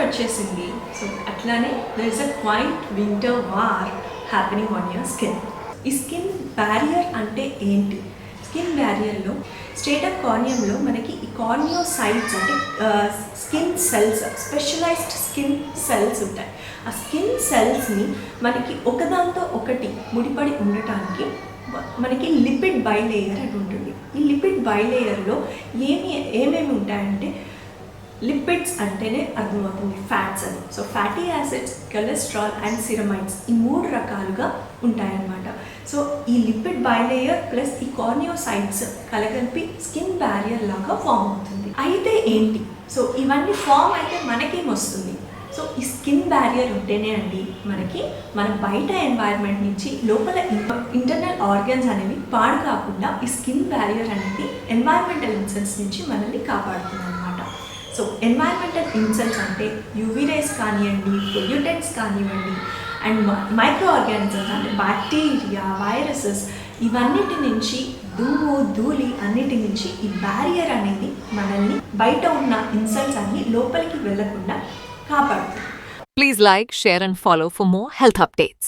వచ్చేసింది. సో అట్లానే there is a quite winter war happening on your skin. ఈ skin barrier అంటే ఏంటి? స్కిన్ బ్యారియర్లో స్ట్రేటమ్ కార్నియంలో మనకి ఈ కార్నియోసైట్స్ అంటే skin cells, specialized skin cells ఉంటాయి. ఆ స్కిన్ సెల్స్ని మనకి ఒకదాంతో ఒకటి ముడిపడి ఉండటానికి మనకి లిపిడ్ బైలేయర్ అని ఉంటుంది. ఈ లిపిడ్ బైలేయర్లో ఏమేమి ఉంటాయంటే, లిపిడ్స్ అంటేనే అర్థమవుతుంది ఫ్యాట్స్ అని. So fatty acids, cholesterol and ceramides ఈ 3 రకాలుగా ఉంటాయన్నమాట. సో ఈ లిపిడ్ బైలేయర్ ప్లస్ ఈ కార్నియోసైట్స్ కలగలిపి స్కిన్ బ్యారియర్ లాగా ఫామ్ అవుతుంది. అయితే ఏంటి? సో ఇవన్నీ ఫామ్ అయితే మనకేమొస్తుంది? సో ఈ స్కిన్ బ్యారియర్ ఉంటేనే అండి మనకి మన బయట ఎన్వైర్న్మెంట్ నుంచి లోపల ఇంటర్నల్ ఆర్గన్స్ అనేవి పాడు కాకుండా ఈ స్కిన్ బ్యారియర్ అనేది ఎన్వైర్న్మెంటల్ ఇన్సల్ట్స్ నుంచి మనల్ని కాపాడుతుంది అనమాట. సో ఎన్వైర్న్మెంటల్ ఇన్సల్ట్స్ అంటే యూవీ రేస్ కానివ్వండి, పొల్యూటెంట్స్ కానివ్వండి, అండ్ మైక్రో ఆర్గానిజమ్స్ అంటే బ్యాక్టీరియా, వైరసెస్, ఇవన్నిటి నుంచి దుమ్ము, ధూళి అన్నిటి నుంచి ఈ బ్యారియర్ అనేది మనల్ని బయట ఉన్న ఇన్సల్ట్స్ అన్ని లోపలికి వెళ్లకుండా కాపాడుతుంది. Please like, share and follow for more health updates.